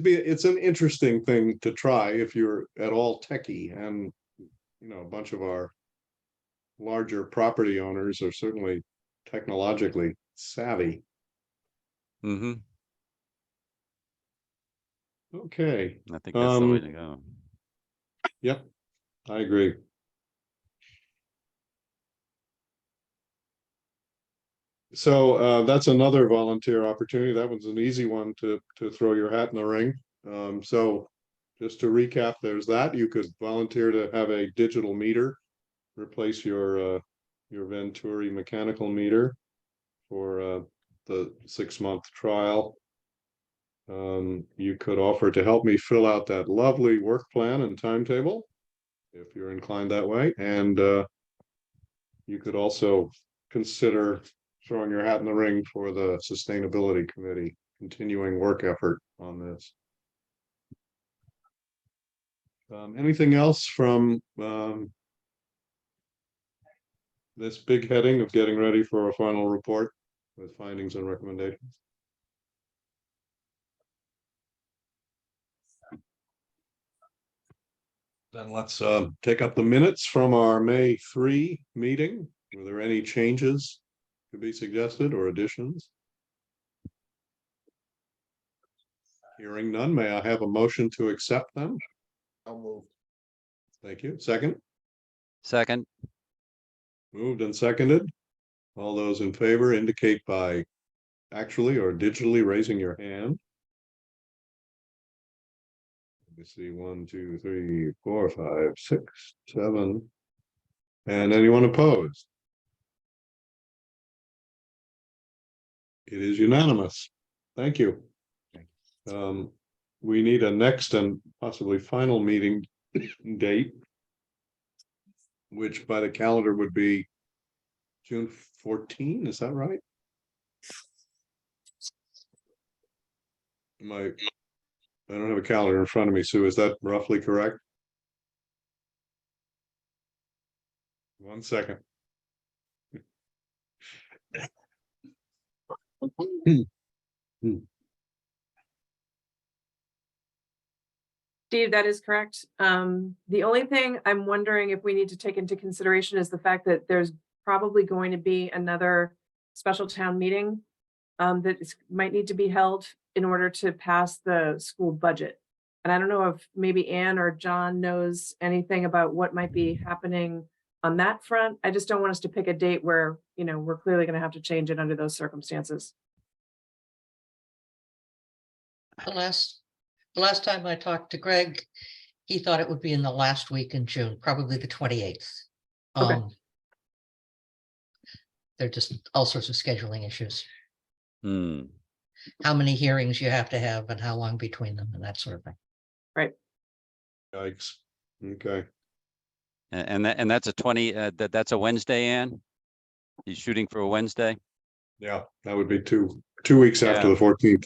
It's an interesting thing to try if you're at all techie, and a bunch of our larger property owners are certainly technologically savvy. Mm-hmm. Okay, I think that's the way Um, to go. yep, I agree. So that's another volunteer opportunity. That was an easy one to throw your hat in the ring. So just to recap, there's that. You could volunteer to have a digital meter replace your Venturi mechanical meter for the 6-month trial. You could offer to help me fill out that lovely work plan and timetable if you're inclined that way, and you could also consider throwing your hat in the ring for the sustainability committee continuing work effort on this. Anything else from this big heading of getting ready for a final report with findings and recommendations? Then let's take up the minutes from our May 3 meeting. Were there any changes to be suggested or additions? Hearing none, may I have a motion to accept them? I'll move. Thank you. Second, Second, moved and seconded. All those in favor indicate by actually or digitally raising your hand. Let me see, 1, 2, 3, 4, 5, 6, 7. And anyone opposed? It is unanimous. Thank you. We need a next and possibly final meeting date, which by the calendar would be June 14, is that right? I don't have a calendar in front of me, Sue. Is that roughly correct? 1 second. Steve, that is correct. The only thing I'm wondering if we need to take into consideration is the fact that there's probably going to be another special town meeting might need to be held in order to pass the school budget. And I don't know if maybe Ann or John knows anything about what might be happening on that front. I just don't want us to pick a date where, we're clearly going to have to change it under those circumstances. The last time I talked to Greg, he thought it would be in the last week in June, probably the 28th. Okay. There are just all sorts of scheduling issues. Hmm. How many hearings you have to have and how long between them and that sort of thing. Yikes. Okay. And that's a 20, that's a Wednesday, Ann? He's shooting for a Wednesday? Yeah, that would be two weeks after Yeah. the 14th.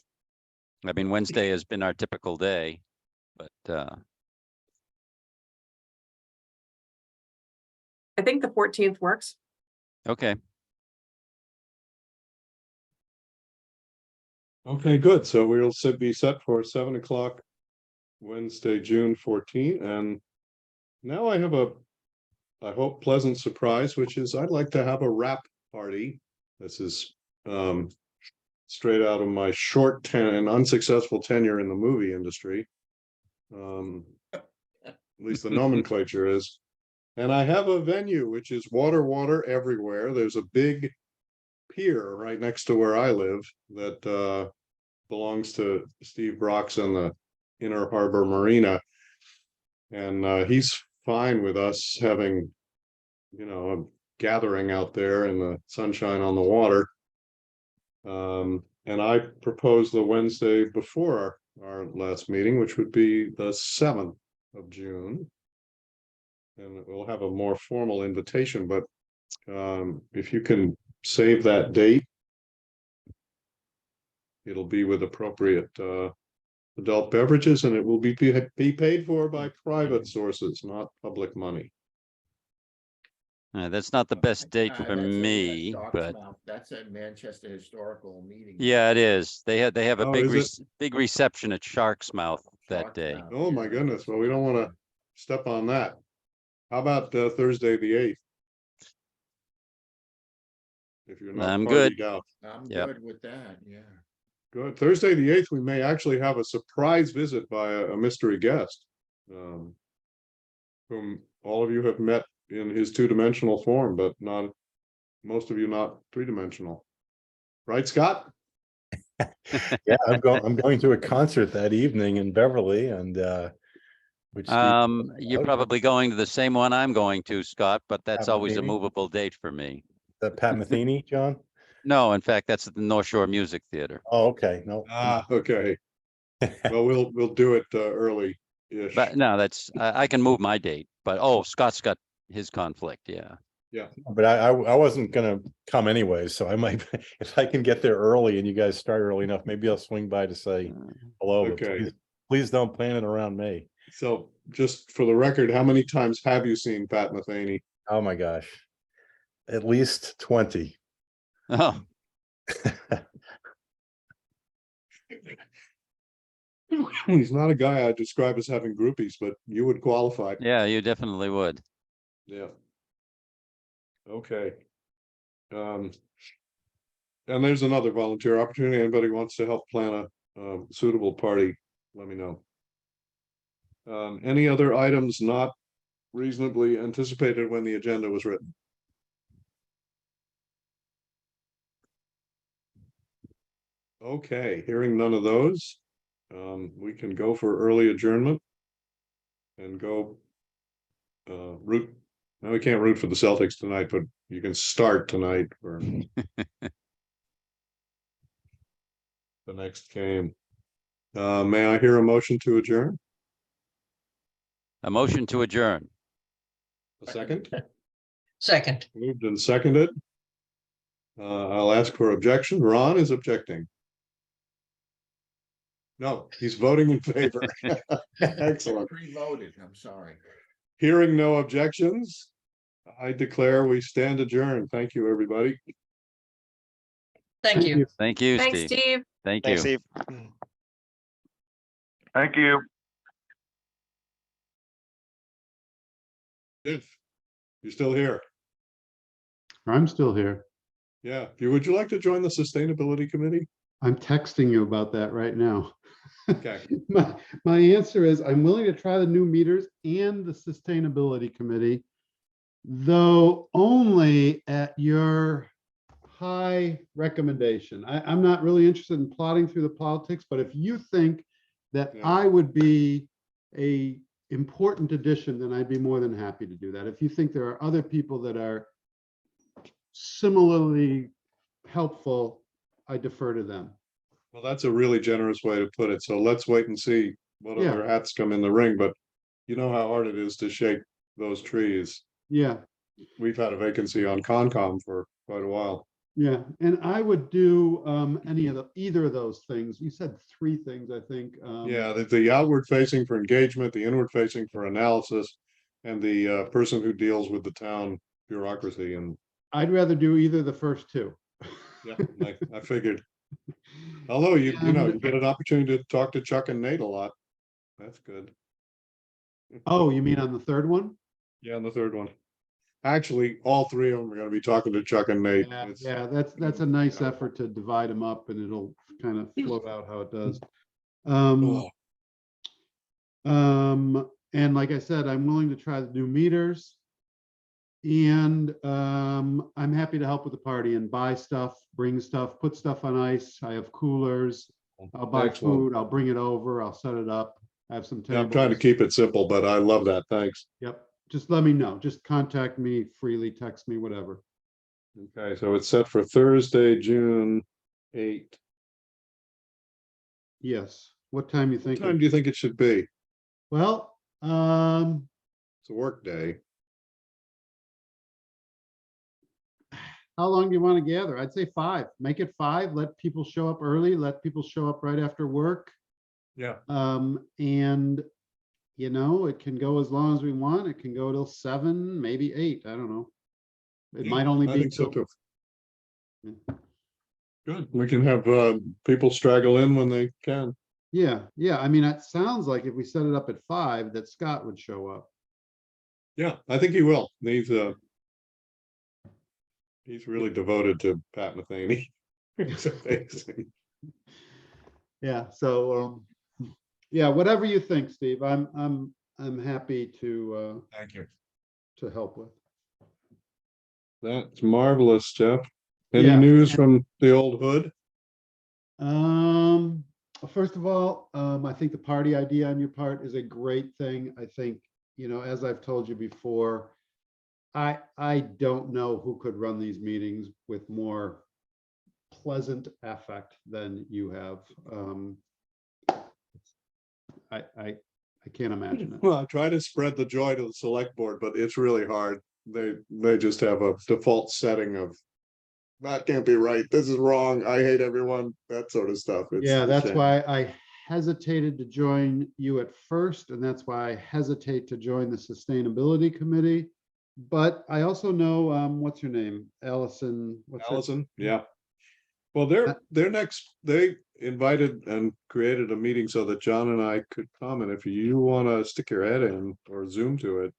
I mean, Wednesday has been our typical day, but, I think the 14th works. okay. Okay, good. So we'll be set for 7 o'clock Wednesday, June 14th. And now I have I hope, pleasant surprise, which is I'd like to have a wrap party. This is straight out of my short and unsuccessful tenure in the movie industry. At least the nomenclature is. And I have a venue, which is water everywhere. There's a big pier right next to where I live that belongs to Steve Brox and the Inner Harbor Marina. And he's fine with us having, a gathering out there in the sunshine on the water. And I propose the Wednesday before our last meeting, which would be the 7th of June. And we'll have a more formal invitation, but if you can save that date, it'll be with appropriate adult beverages, and it will be paid for by private sources, not public money. That's not the best date That's for at me, Shark's but Mouth. That's at Manchester Historical Meeting. yeah, it is. They have a Oh, big, is big reception at Shark's Mouth that Shark's day. Mouth, Oh, my yeah. goodness. Well, we don't want to step on that. How about Thursday, the 8th? If you're not I'm good. partied out. I'm Yep. good with that, yeah. Good. Thursday, the 8th, we may actually have a surprise visit by a mystery guest. Whom all of you have met in his two-dimensional form, but most of you not three-dimensional. Right, Scott? Yeah, I'm going to a concert that evening in Beverly and which You're probably going to the same one I'm going to, Scott, but that's Pat always a Metheny? movable date for me. that Pat Metheny, John? No, in fact, that's at the North Shore Music Theater. Oh, okay. No. Okay. Well, we'll do it early-ish. But no, I can move my date, but Scott's got his conflict, yeah. But I wasn't gonna come anyway, so I might, if I can get there early and you guys start early enough, maybe I'll swing by to say hello. but Okay. Please don't plan it around me. So just for the record, how many times have you seen Pat Metheny? Oh, my gosh. At least 20. Oh, He's not a guy I describe as having groupies, but you would qualify. yeah, you definitely would. Yeah. Okay. And there's another volunteer opportunity. Anybody wants to help plan a suitable party, let me know. Any other items not reasonably anticipated when the agenda was written? Okay, hearing none of those, we can go for early adjournment and go root. Now we can't root for the Celtics tonight, but you can start tonight for the next game. May I hear a motion to adjourn? A motion to adjourn. A second? Second, Moved and seconded. I'll ask for objection. Ron is objecting. No, he's voting in favor. Excellent. Pre-voted, I'm sorry. Hearing no objections, I declare we stand adjourned. Thank you, everybody. Thank you. Thank you, Thanks, Steve. Steve. Thank you. Thanks, Steve. Thank you. If you're still here. I'm still here. Yeah. Would you like to join the Sustainability Committee? I'm texting you about that right now. Okay. My answer is I'm willing to try the new meters and the Sustainability Committee, though only at your high recommendation. I'm not really interested in plodding through the politics, but if you think that Yeah. I would be a important addition, then I'd be more than happy to do that. If you think there are other people that are similarly helpful, I defer to them. Well, that's a really generous way to put it. So let's wait and see what Yeah. other hats come in the ring, but you know how hard it is to shake those trees. Yeah, We've had a vacancy on Concom for quite a while. yeah. And I would do either of those things. You said three things, I think. Yeah, the outward facing for engagement, the inward facing for analysis, and the person who deals with the town bureaucracy. And I'd rather do either of the first two. yeah, I figured. Although you get an opportunity to talk to Chuck and Nate a lot. That's good. Oh, you mean on the third one? Yeah, on the third one. Actually, all three of them are gonna be talking to Chuck and Nate. Yeah, It's- yeah, that's a nice effort to divide them up and it'll kind of float out how it does. Oh, And like I said, I'm willing to try the new meters. And I'm happy to help with the party and buy stuff, bring stuff, put stuff on ice. I have coolers. I'll buy excellent. food, I'll bring it over, I'll set it up. I have some Yeah, I'm trying to tables. keep it simple, but I love that. Thanks. Yep, just let me know. Just contact me freely, text me, whatever. Okay, so it's set for Thursday, June 8th. Yes. What time you What time thinking? do you think it should be? Well, It's a work day. how long do you want to gather? I'd say 5. Make it 5. Let people show up early. Let people show up right after work. Yeah. And you know, it can go as long as we want. It can go till 7, maybe 8. I don't know. It might only I be think so till, too. Good. We can have people straggle in when they can. yeah. I mean, it sounds like if we set it up at 5, that Scott would show up. Yeah, I think he will. He's really devoted to Pat Metheny. It's amazing. Yeah, so yeah, whatever you think, Steve, I'm happy to Thank you. help with. That's marvelous, Jeff. Any Yeah. news from the old hood? First of all, I think the party idea on your part is a great thing. I think, you know, as I've told you before, I don't know who could run these meetings with more pleasant affect than you have. I can't imagine it. Well, I try to spread the joy to the select board, but it's really hard. They just have a default setting of that can't be right. This is wrong. I hate everyone, that sort of stuff. It's Yeah, a that's shame. why I hesitated to join you at first, and that's why I hesitate to join the Sustainability Committee. But I also know, what's her name? Allison. what's her- Allison, yeah. Well, they're next, they invited and created a meeting so that John and I could come, and if you want to stick your head in or zoom to it,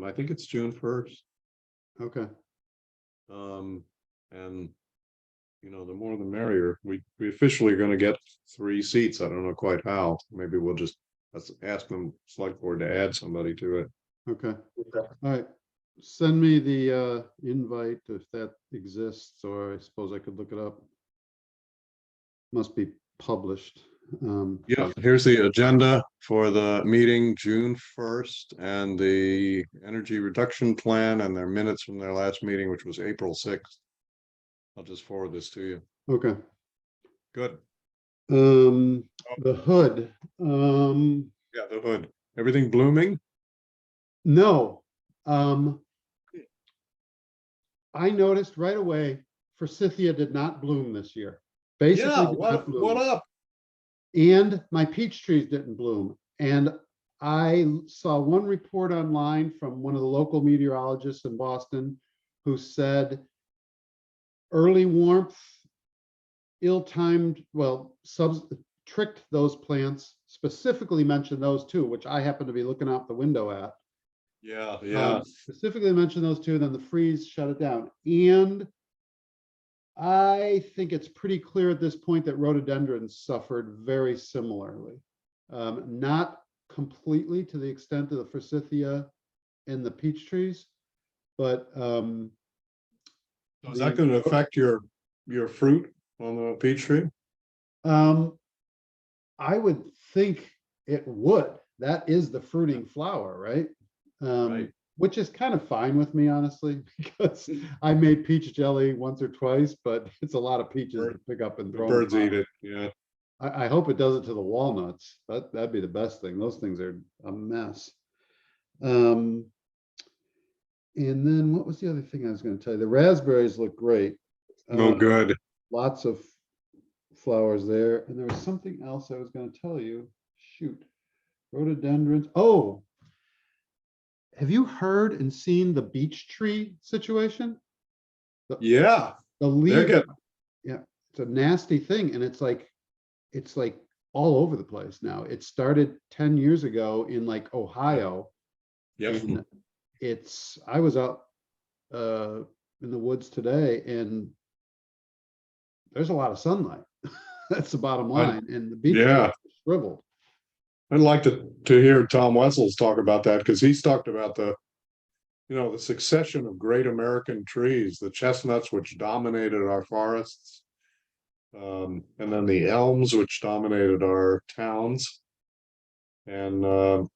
I think it's June 1st. Okay, And you know, the more the merrier. We officially are gonna get 3 seats. I don't know quite how. Maybe we'll just let's ask them select board to add somebody to it. okay. All right. Send me the invite if that exists, or I suppose I could look it up. Must be published. Yeah, here's the agenda for the meeting, June 1st, and the energy reduction plan and their minutes from their last meeting, which was April 6th. I'll just forward this to you. Okay. Good. The hood. Yeah, the hood. Everything blooming? No. I noticed right away Forsythia did not bloom this year. Basically, Yeah, did not bloom. what up? And my peach trees didn't bloom. And I saw one report online from one of the local meteorologists in Boston who said early warmth, ill-timed, well, tricked those plants, specifically mentioned those two, which I happen to be looking out the window at. Yeah. Specifically mentioned those two, then the freeze shut it down. And I think it's pretty clear at this point that rhododendrons suffered very similarly. Not completely to the extent of the forsythia and the peach trees, but Is that gonna affect your fruit on the peach tree? I would think it would. That is the fruiting flower, right? Right. Which is kind of fine with me, honestly, because I made peach jelly once or twice, but it's a lot of peaches to pick up and The throw. birds in the eat mouth. it, yeah. I hope it does it to the walnuts. That'd be the best thing. Those things are a mess. And then what was the other thing I was going to tell you? The raspberries look great. No good. Lots of flowers there. And there was something else I was going to tell you. Shoot. Rhododendrons. Oh, have you heard and seen the beech tree situation? Yeah, The they're leaf, getting, it's a nasty thing. And it's like all over the place now. It started 10 years ago in like Ohio. yep. And I was out in the woods today and there's a lot of sunlight. That's the bottom line. And the beech yeah. trees shriveled. I'd like to hear Tom Wessels talk about that, because he's talked about the succession of great American trees, the chestnuts, which dominated our forests. And then the elms, which dominated our towns. And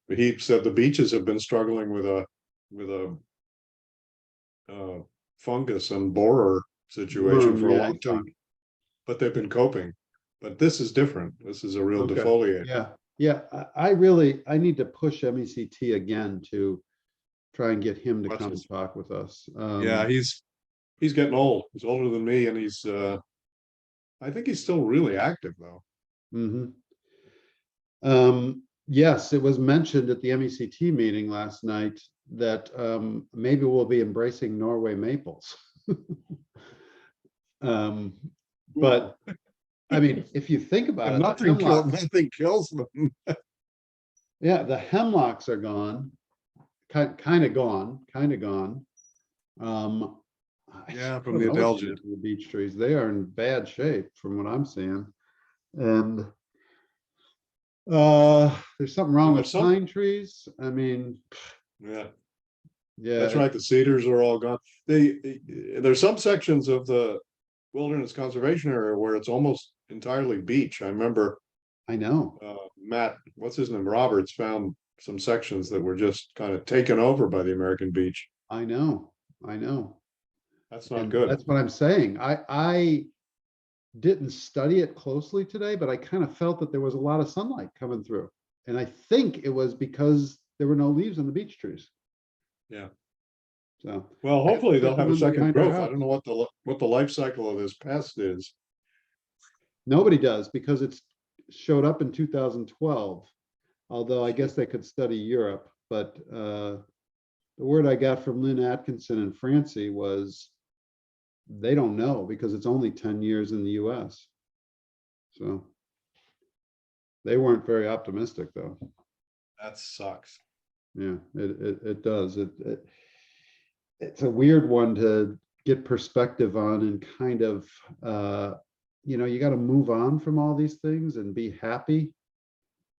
he said the beeches have been struggling with a fungus and borer situation Worm, for a yeah, I long time, think. but they've been coping. But this is different. This is a real Okay. defoliate. Yeah. I need to push MECT again to try and get him to come Wessels. talk with us. Yeah, he's getting old. He's older than me, and he's I think he's still really active though. Mhm. Yes, it was mentioned at the MECT meeting last night that maybe we'll be embracing Norway maples. But I mean, if you think about And it, the nothing kills them. yeah, the hemlocks are gone, kind of gone. Yeah, from I the don't know what to do Adelgid. to the beech trees, they are in bad shape from what I'm seeing. And there's something wrong There's with some- pine trees. I mean, Yeah, yeah. that's right. The cedars are all gone. There's some sections of the wilderness conservation area where it's almost entirely beach. I remember I know. Matt, what's his name, Roberts, found some sections that were just kind of taken over by the American beach. I know. That's not And good. that's what I'm saying. I didn't study it closely today, but I kind of felt that there was a lot of sunlight coming through. And I think it was because there were no leaves on the beech trees. Yeah. So, Well, hopefully they'll have a Put them second behind our growth. I house. don't know what the life cycle of this pest is. nobody does because it's showed up in 2012. Although I guess they could study Europe, but the word I got from Lynn Atkinson and Francie was they don't know because it's only 10 years in the US. So they weren't very optimistic though. That sucks. Yeah, it does. It's a weird one to get perspective on and kind of, you got to move on from all these things and be happy.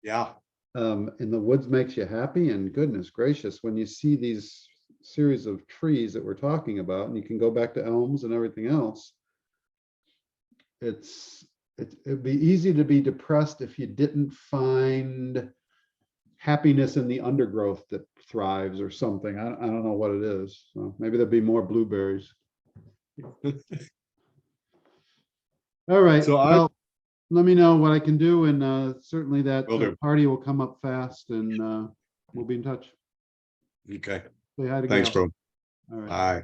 Yeah. And the woods makes you happy, and goodness gracious, when you see these series of trees that we're talking about, and you can go back to elms and everything else, it'd be easy to be depressed if you didn't find happiness in the undergrowth that thrives or something. I don't know what it is. So maybe there'll be more blueberries. All right. So Well, let me know what I can do, and certainly that Will do. party will come up fast, and we'll be in touch. Okay. Say hi to Thanks, Gal. bro. All right. Bye.